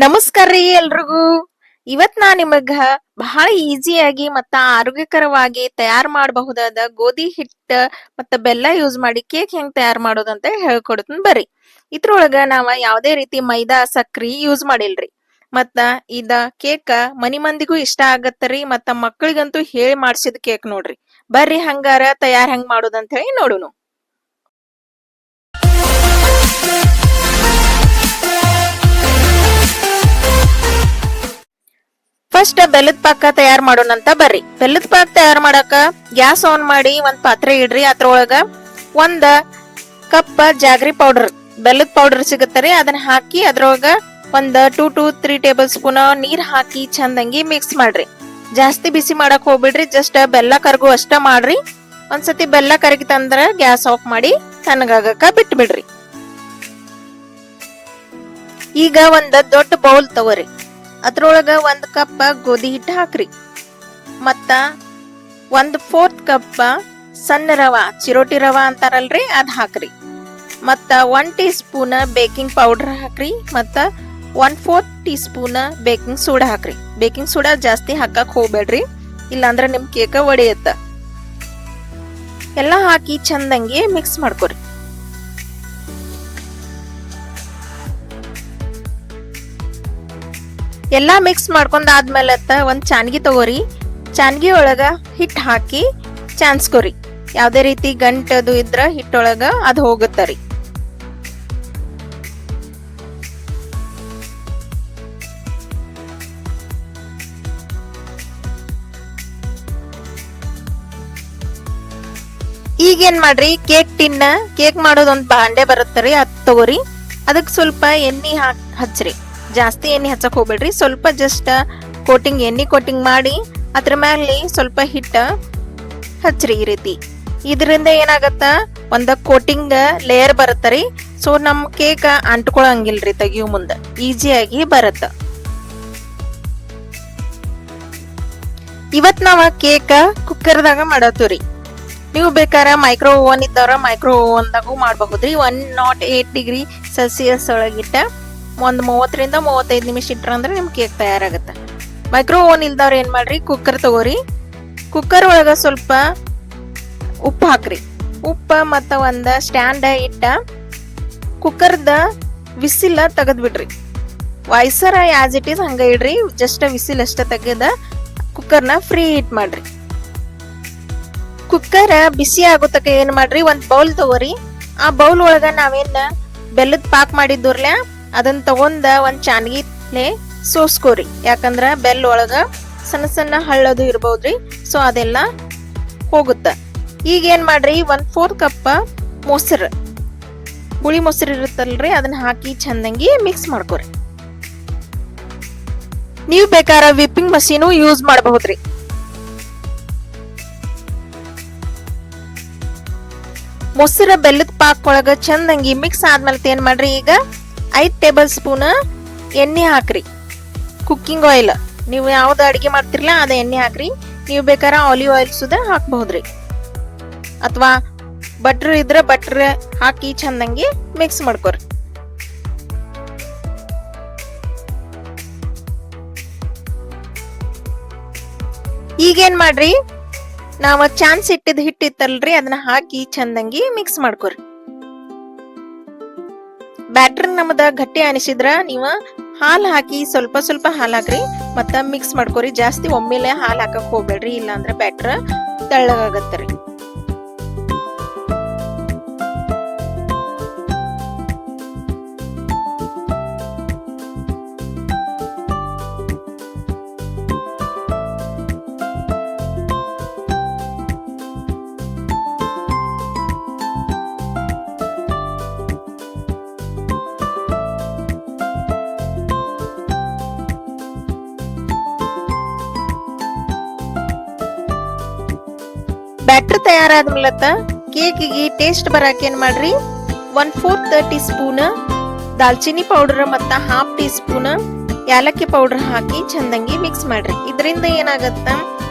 ನಮಸ್ಕಾರ ರೀ ಎಲ್ರಿಗೂ. ಇವತ್ ನಾ ನಿಮಗ ಬಹಳ ಈಸಿಯಾಗಿ ಮತ್ತ ಆರೋಗ್ಯಕರವಾಗಿ ತಯಾರು ಮಾಡಬಹುದಾದ ಗೋಧಿ ಹಿಟ್ಟ ಮತ್ತ ಬೆಲ್ಲ ಯೂಸ್ ಮಾಡಿ ಕೇಕ್ ಹೆಂಗ್ ತಯಾರು ಮಾಡೋದಂತ ಹೇಳ್ಕೊಡ್ತೀನಿ ಬರ್ರಿ. ಇದ್ರೊಳಗ ನಾವ ಯಾವ್ದೇ ರೀತಿ ಮೈದಾ ಸಕ್ರಿ ಯೂಸ್ ಮಾಡಿಲ್ರಿ. ಮತ್ತ ಇದ ಕೇಕ್ ಮನಿ ಮಂದಿಗೂ ಇಷ್ಟ ಆಗತ್ತರಿ ಮತ್ತ ಮಕ್ಕಳಿಗಂತೂ ಹೇಳಿ ಮಾಡ್ಸಿದ ಕೇಕ್ ನೋಡ್ರಿ. ಬರ್ರಿ ಹಂಗಾರ ತಯಾರ್ ಹೆಂಗ್ ಮಾಡೋದಂತ ಹೇಳಿ ನೋಡುನು. ಫಸ್ಟ್ ಬೆಲ್ಲದ ಪಾಕ ತಯಾರ್ ಮಾಡೋಣಂತ ಬರ್ರಿ. ಬೆಲ್ಲದ ಪಾಕ ತಯಾರ್ ಮಾಡಾಕ ಗ್ಯಾಸ್ ಆನ್ ಮಾಡಿ ಒಂದ್ ಪಾತ್ರೆ ಇಡ್ರಿ. ಅದ್ರೊಳಗ ಒಂದ್ ಕಪ್ ಜಾಗ್ರಿ ಪೌಡರ್ ಬೆಲ್ಲದ ಪೌಡರ್ ಸಿಗತ್ತರಿ, ಅದನ್ನ ಹಾಕಿ ಅದ್ರೊಳಗ ಒಂದ್ 2 to 3 ಟೇಬಲ್ ಸ್ಪೂನ್ ನೀರ್ ಹಾಕಿ ಚಂದಂಗಿ ಮಿಕ್ಸ್ ಮಾಡ್ರಿ. ಜಾಸ್ತಿ ಬಿಸಿ ಮಾಡಕ್ ಹೋಗ್ಬಿಡ್ರಿ, ಜಸ್ಟ್ ಬೆಲ್ಲ ಕರ್ಗು ಅಷ್ಟ ಮಾಡ್ರಿ. ಒಂದ್ಸತಿ ಬೆಲ್ಲ ಕರಗಿತಂದ್ರ ಗ್ಯಾಸ್ ಆಫ್ ಮಾಡಿ ತಣ್ಣಗಾಗಕ ಬಿಟ್ಟು ಬಿಡ್ರಿ. ಈಗ ಒಂದ್ ದೊಡ್ಡ ಬೌಲ್ ತಗೋರಿ. ಅದ್ರೊಳಗ ಒಂದ್ ಕಪ್ ಗೋಧಿ ಹಿಟ್ಟು ಹಾಕ್ರಿ. ಮತ್ತ 1/4 ಕಪ್ ಸಣ್ಣ ರವಾ ಚಿರೋಟಿ ರವಾ ಅಂತಾರಲ್ರಿ ಅದ್ ಹಾಕ್ರಿ. ಮತ್ತ 1 ಟೀ ಸ್ಪೂನ್ ಬೇಕಿಂಗ್ ಪೌಡರ್ ಹಾಕ್ರಿ. ಮತ್ತ 1/4 ಟೀ ಸ್ಪೂನ್ ಬೇಕಿಂಗ್ ಸೋಡಾ ಹಾಕ್ರಿ. ಬೇಕಿಂಗ್ ಸೋಡಾ ಜಾಸ್ತಿ ಹಾಕಕ್ ಹೋಗ್ಬೇಡ್ರಿ, ಇಲ್ಲಾಂದ್ರ ನಿಮ್ ಕೇಕ ಒಡೆಯತ್ತ. ಎಲ್ಲಾ ಹಾಕಿ ಚಂದಂಗಿ ಮಿಕ್ಸ್ ಮಾಡ್ಕೊರಿ. ಎಲ್ಲಾ ಮಿಕ್ಸ್ ಮಾಡ್ಕೊಂಡಾದ್ಮೇಲೆ ಒಂದ್ ಚಾನ್ಗಿ ತಗೋರಿ. ಚಾನ್ಗಿ ಒಳಗ ಹಿಟ್ ಹಾಕಿ ಚಾನ್ಸ್ಕೊರಿ. ಯಾವ್ದೇ ರೀತಿ ಗಂಟದು ಇದ್ರ ಹಿಟ್ಟೊಳಗ ಅದ್ ಹೋಗುತ್ತರಿ. ಈಗೇನ್ ಮಾಡ್ರಿ, ಕೇಕ್ ಮಾಡೋದೊಂದ್ ಬಾಂಡೆ ಬರುತ್ತರಿ, ಅದ್ ತಗೋರಿ. ಅದಕ್ ಸ್ವಲ್ಪ ಎಣ್ಣಿ ಹಚ್ಚ್ರಿ. ಜಾಸ್ತಿ ಎಣ್ಣೆ ಹಚ್ಚಕ್ ಹೋಗ್ಬೇಡ್ರಿ, ಸ್ವಲ್ಪ ಜಸ್ಟ್ ಎಣ್ಣೆ ಕೋಟಿಂಗ್ ಮಾಡಿ ಅದ್ರ ಮೇಲೆ ಸ್ವಲ್ಪ ಹಿಟ್ಟ ಹಚ್ಚ್ರಿ. ಈ ರೀತಿ ಇದರಿಂದ ಏನಾಗತ್ತ, ಒಂದ ಕೋಟಿಂಗ್ ಲೇಯರ್ ಬರುತ್ತರಿ. ಸೊ ನಮ್ ಕೇಕ್ ಅಂಟ್ಕೊಳಂಗಿಲ್ರಿ, ತೆಗಿಯೋ ಮುಂದ ಈಸಿಯಾಗಿ ಬರತ್ತ. ಇವತ್ ನಾವ ಕೇಕ್ ಕುಕ್ಕರ್ದಾಗ ಮಾಡತ್ತೀವ್ರಿ. ನೀವು ಬೇಕಾರ ಮೈಕ್ರೋ ಓವನ್ ಇದ್ದವ್ರ ಮೈಕ್ರೋ ಓವನ್ದಾಗೂ ಮಾಡಬಹುದ್ರಿ. 108 ಡಿಗ್ರಿ ಸೆಲ್ಸಿಯಸ್ ಒಳಗಿಟ್ಟ ಒಂದ್ 30 ರಿಂದ 35 ನಿಮಿಷ ಇಟ್ರ ಅಂದ್ರೆ ನಿಮ್ ಕೇಕ್ ತಯಾರಾಗತ್ತ. ಮೈಕ್ರೋ ಓವನ್ ಇಲ್ದವ್ರ ಏನ್ ಮಾಡ್ರಿ, ಕುಕ್ಕರ್ ತಗೋರಿ. ಕುಕ್ಕರ್ ಒಳಗ ಸ್ವಲ್ಪ ಉಪ್ಪು ಹಾಕ್ರಿ. ಉಪ್ಪ ಮತ್ತ ಒಂದ್ ಸ್ಟ್ಯಾಂಡ್ ಇಟ್ಟ ಕುಕ್ಕರ್ದ ವಿಸಿಲ್ ತೆಗದ್ ಬಿಡ್ರಿ. ವಾಯ್ಸರ ಆಸ್ ಇಟ್ ಈಸ್ ಹಂಗ ಇಡ್ರಿ. ಜಸ್ಟ್ ವಿಸಿಲ್ ಅಷ್ಟ ತೆಗೆದ ಕುಕ್ಕರ್ನ ಫ್ರೀ ಹೀಟ್ ಮಾಡ್ರಿ. ಕುಕ್ಕರ್ ಬಿಸಿ ಆಗೋತಕ ಏನ್ ಮಾಡ್ರಿ, ಒಂದ್ ಬೌಲ್ ತಗೋರಿ. ಆ ಬೌಲ್ ಒಳಗ ನಾವೇನ್ ಬೆಲ್ಲದ ಪಾಕ್ ಮಾಡಿದ್ದೂರ್ಲ ಅದನ್ನ ತಗೊಂಡ ಒಂದ್ ಚಾನ್ಗಿಲೆ ಸೋಸ್ಕೋರಿ. ಯಾಕಂದ್ರ ಬೆಲ್ಲ ಒಳಗ ಸಣ್ಣ ಸಣ್ಣ ಹಳ್ಳದು ಇರ್ಬೋದ್ರಿ, ಸೊ ಅದೆಲ್ಲ ಹೋಗುತ್ತ. ಈಗ ಏನ್ ಮಾಡ್ರಿ, 1/4 ಕಪ್ ಮೊಸರು, ಹುಳಿ ಮೊಸರು ಇರುತ್ತಲ್ರಿ, ಅದನ್ನ ಹಾಕಿ ಚಂದಂಗಿ ಮಿಕ್ಸ್ ಮಾಡ್ಕೋರಿ. ನೀವ್ ಬೇಕಾರ ವಿಪ್ಪಿಂಗ್ ಮಷೀನು ಯೂಸ್ ಮಾಡಬಹುದ್ರಿ. ಮೊಸರು ಬೆಲ್ಲದ ಪಾಕ್ ಒಳಗ ಚಂದಂಗಿ ಮಿಕ್ಸ್ ಆದ್ಮೇಲೆ ಏನ್ ಮಾಡ್ರಿ, ಈಗ 5 ಟೇಬಲ್ ಸ್ಪೂನ್ ಎಣ್ಣೆ ಹಾಕ್ರಿ. ಕುಕ್ಕಿಂಗ್ ಆಯಿಲ್, ನೀವು ಯಾವ್ದು ಅಡಿಗೆ ಮಾಡ್ತಿರ್ಲಾ ಅದ ಎಣ್ಣೆ ಹಾಕ್ರಿ. ನೀವು ಬೇಕಾರ ಆಲಿವ್ ಆಯಿಲ್ ಸುದ ಹಾಕಬಹುದ್ರಿ, ಅಥವಾ ಬಟರ್ ಇದ್ರ ಬಟರ್ ಹಾಕಿ ಚಂದಂಗಿ ಮಿಕ್ಸ್ ಮಾಡ್ಕೊರಿ. ಈಗೇನ್ ಮಾಡ್ರಿ, ನಾವ ಚಾನ್ಸ್ ಇಟ್ಟಿದ್ ಹಿಟ್ಟಿತ್ತಲ್ರಿ ಅದನ್ನ ಹಾಕಿ ಚಂದಂಗಿ ಮಿಕ್ಸ್ ಮಾಡ್ಕೊರಿ. ಬ್ಯಾಟರ್ ನಮ್ದ ಗಟ್ಟಿ ಅನಿಸಿದ್ರ ನೀವ ಹಾಲ್ ಹಾಕಿ ಸ್ವಲ್ಪ ಸ್ವಲ್ಪ ಹಾಲ್ ಹಾಕ್ರಿ. ಮತ್ತ ಮಿಕ್ಸ್ ಮಾಡ್ಕೊರಿ. ಜಾಸ್ತಿ ಒಮ್ಮೆಲೆ ಹಾಲ್ ಹಾಕಕ್ ಹೋಗ್ಬೇಡ್ರಿ, ಇಲ್ಲಾಂದ್ರ ಬ್ಯಾಟರ್ ತೆಳ್ಳಗಾಗತ್ತರಿ. ಬ್ಯಾಟರ್ ತಯಾರಾದ್ಮೇಲೆ ಕೇಕಿಗೆ ಟೇಸ್ಟ್ ಬರಾಕ ಏನ್ ಮಾಡ್ರಿ, 1/4 ಟೀ ಸ್ಪೂನ್ ದಾಲ್ಚಿನ್ನಿ ಪೌಡರ್ ಮತ್ತ 1/2 ಟೀ ಸ್ಪೂನ್ ಯಾಲಕ್ಕಿ ಪೌಡರ್ ಹಾಕಿ ಚಂದಂಗಿ ಮಿಕ್ಸ್ ಮಾಡ್ರಿ. ಇದರಿಂದ ಏನಾಗತ್ತ,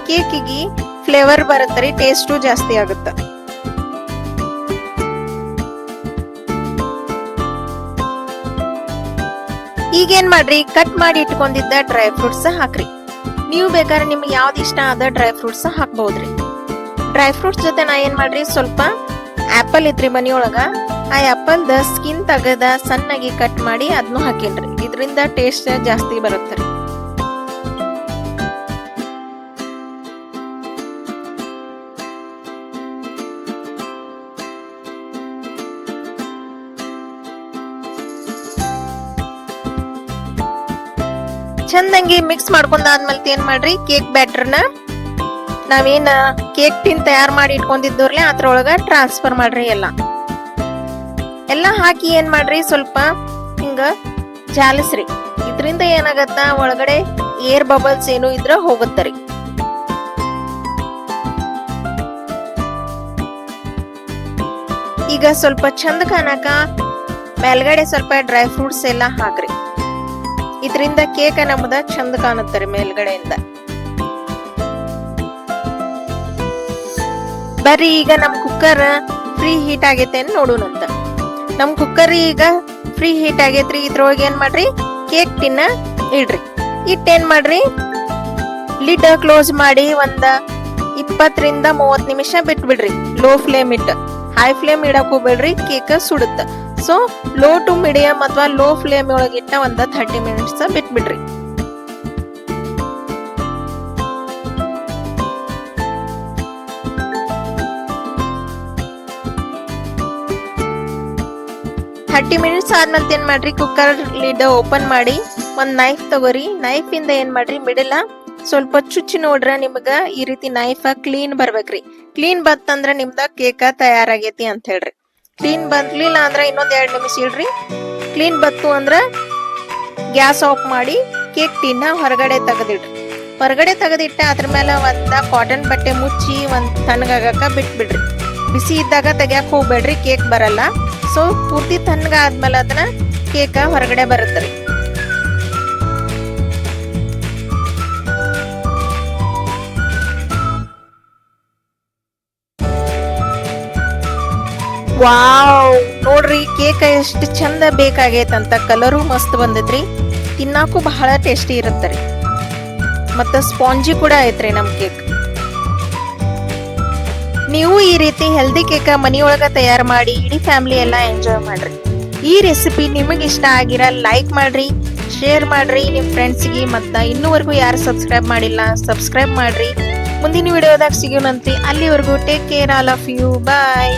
ಕೇಕಿಗೆ ಫ್ಲೇವರ್ ಬರತ್ತರಿ, ಟೇಸ್ಟು ಜಾಸ್ತಿ ಆಗುತ್ತ. ಈಗೇನ್ ಮಾಡ್ರಿ, ಕಟ್ ಮಾಡಿ ಇಟ್ಕೊಂಡಿದ್ದ ಡ್ರೈ ಫ್ರೂಟ್ಸ್ ಹಾಕ್ರಿ. ನೀವು ಬೇಕಾದ್ರೆ ನಿಮ್ಗೆ ಯಾವ್ದು ಇಷ್ಟ ಆದ ಡ್ರೈ ಫ್ರೂಟ್ಸ್ ಹಾಕ್ಬಹುದ್ರಿ. ಡ್ರೈ ಫ್ರೂಟ್ಸ್ ಜೊತೆ ನಾ ಏನ್ ಮಾಡ್ರಿ, ಸ್ವಲ್ಪ ಆಪಲ್ ಇತ್ರಿ ಮನಿಯೊಳಗ, ಆ ಆಪಲ್ ದ ಸ್ಕಿನ್ ತೆಗದ ಸಣ್ಣಗೆ ಕಟ್ ಮಾಡಿ ಅದನ್ನು ಹಾಕಿನ್ರಿ. ಇದರಿಂದ ಟೇಸ್ಟ್ ಜಾಸ್ತಿ ಬರುತ್ತೆ. ಚಂದಂಗಿ ಮಿಕ್ಸ್ ಮಾಡ್ಕೊಂಡಾದ್ಮೇಲೆ ಏನ್ ಮಾಡ್ರಿ, ಕೇಕ್ ಬ್ಯಾಟರ್ನ ನಾವೇನ ಕೇಕ್ ಟಿನ್ ತಯಾರು ಮಾಡಿ ಇಟ್ಕೊಂಡಿದ್ದೋರ್ಲೆ ಅದ್ರೊಳಗ ಟ್ರಾನ್ಸ್ಫರ್ ಮಾಡ್ರಿ. ಎಲ್ಲ ಹಾಕಿ ಏನ್ ಮಾಡ್ರಿ, ಸ್ವಲ್ಪ ಹಿಂಗ ಜಾಲಿಸ್ರಿ. ಇದ್ರಿಂದ ಏನಾಗತ್ತ, ಒಳಗಡೆ ಏರ್ ಬಬಲ್ಸ್ ಏನು ಇದ್ರ ಹೋಗುತ್ತರಿ. ಈಗ ಸ್ವಲ್ಪ ಚಂದ ಕಾಣಕ ಮೇಲ್ಗಡೆ ಸ್ವಲ್ಪ ಡ್ರೈ ಫ್ರೂಟ್ಸ್ ಎಲ್ಲ ಹಾಕ್ರಿ. ಇದರಿಂದ ಕೇಕ್ ನಮ್ದ ಚಂದ ಕಾಣುತ್ತಾರೆ ಮೇಲ್ಗಡೆಯಿಂದ. ಬರ್ರಿ ಈಗ ನಮ್ ಕುಕ್ಕರ್ ಫ್ರೀ ಹೀಟ್ ಆಗೈತೆ ನೋಡೋಣಂತ. ನಮ್ ಕುಕ್ಕರ್ ಈಗ ಫ್ರೀ ಹೀಟ್ ಆಗೈತ್ರಿ. ಇದ್ರೊಳಗೆ ಏನ್ ಮಾಡ್ರಿ, ಕೇಕ್ ಟಿನ್ನ ಇಡ್ರಿ. ಇಟ್ಟೇನ್ ಮಾಡ್ರಿ, ಲಿಡ್ ಕ್ಲೋಸ್ ಮಾಡಿ ಒಂದ 20 ರಿಂದ 30 ನಿಮಿಷ ಬಿಟ್ಬಿಡ್ರಿ. ಲೋ ಫ್ಲೇಮ್ ಇಟ್ಟು, ಹೈ ಫ್ಲೇಮ್ ಇಡಕ್ ಹೋಗ್ಬೇಡ್ರಿ, ಕೇಕ್ ಸುಡುತ್ತ. ಸೊ ಲೋ ಟು ಮೀಡಿಯಂ ಅಥವಾ ಲೋ ಫ್ಲೇಮ್ ಒಳಗಿಟ್ಟ ಒಂದ 30 ಮಿನಿಟ್ಸ್ ಬಿಟ್ಬಿಡ್ರಿ. ಥರ್ಟಿ ಮಿನಿಟ್ಸ್ ಆದ್ಮೇಲೆ ಏನ್ ಮಾಡ್ರಿ, ಕುಕ್ಕರ್ ಲಿಡ್ ಓಪನ್ ಮಾಡಿ ಒಂದ್ ನೈಫ್ ತಗೋರಿ. ನೈಫ್ ಇಂದ ಏನ್ ಮಾಡ್ರಿ, ಮಿಡಲ್ ಸ್ವಲ್ಪ ಚುಚ್ಚಿ ನೋಡ್ರ ನಿಮ್ಗ ಈ ರೀತಿ ನೈಫ್ ಕ್ಲೀನ್ ಬರ್ಬೇಕ್ರಿ. ಕ್ಲೀನ್ ಬತ್ತಂದ್ರ ನಿಮ್ದ ಕೇಕ ತಯಾರಾಗೈತಿ ಅಂತ ಹೇಳ್ರಿ. ಕ್ಲೀನ್ ಬಂದ್ಲಿಲ್ಲ ಅಂದ್ರ ಇನ್ನೊಂದ್ 2 ನಿಮಿಷ ಇಡ್ರಿ. ಕ್ಲೀನ್ ಬತ್ತು ಅಂದ್ರ ಗ್ಯಾಸ್ ಆಫ್ ಮಾಡಿ ಕೇಕ್ ಟಿನ್ನ ಹೊರಗಡೆ ತೆಗೆದಿಡ್ರಿ. ಹೊರಗಡೆ ತೆಗೆದಿಟ್ಟ ಅದ್ರ ಮೇಲೆ ಒಂದ ಕಾಟನ್ ಬಟ್ಟೆ ಮುಚ್ಚಿ ಒಂದ್ ತಣ್ಣಗಾಗಕ ಬಿಟ್ಬಿಡ್ರಿ. ಬಿಸಿ ಇದ್ದಾಗ ತೆಗ್ಯಾಕ್ ಹೋಗ್ಬೇಡ್ರಿ, ಕೇಕ್ ಬರಲ್ಲ. ಸೊ ಪೂರ್ತಿ ತಣ್ಣಗ ಆದ್ಮೇಲೆ ಅದನ್ನ ಕೇಕ ಹೊರಗಡೆ ಬರುತ್ತರಿ. ವಾವ್, ನೋಡ್ರಿ ಕೇಕ್ ಎಷ್ಟು ಚಂದ ಬೇಕಾಗೈತಂತ. ಕಲರು ಮಸ್ತ್ ಬಂದೈತ್ರಿ, ತಿನ್ನಾಕು ಬಹಳ ಟೇಸ್ಟಿ ಇರುತ್ತರಿ. ಮತ್ತ ಸ್ಪಾಂಜಿ ಕೂಡ ಐತ್ರಿ ನಮ್ ಕೇಕ್. ನೀವು ಈ ರೀತಿ ಹೆಲ್ದಿ ಕೇಕ ಮನಿಯೊಳಗ ತಯಾರು ಮಾಡಿ ಇಡೀ ಫ್ಯಾಮಿಲಿ ಎಲ್ಲ ಎಂಜಾಯ್ ಮಾಡ್ರಿ. ಈ ರೆಸಿಪಿ ನಿಮಗೆ ಇಷ್ಟ ಆಗಿರ ಲೈಕ್ ಮಾಡ್ರಿ, ಶೇರ್ ಮಾಡ್ರಿ ನಿಮ್ ಫ್ರೆಂಡ್ಸ್ಗೆ. ಮತ್ತ ಇನ್ನೂವರೆಗೂ ಯಾರು ಸಬ್ಸ್ಕ್ರೈಬ್ ಮಾಡಿಲ್ಲ ಸಬ್ಸ್ಕ್ರೈಬ್ ಮಾಡ್ರಿ. ಮುಂದಿನ ವಿಡಿಯೋದಾಗ ಸಿಗೋಣಂತ್ರಿ. ಅಲ್ಲಿವರೆಗೂ take care, all of you. Bye.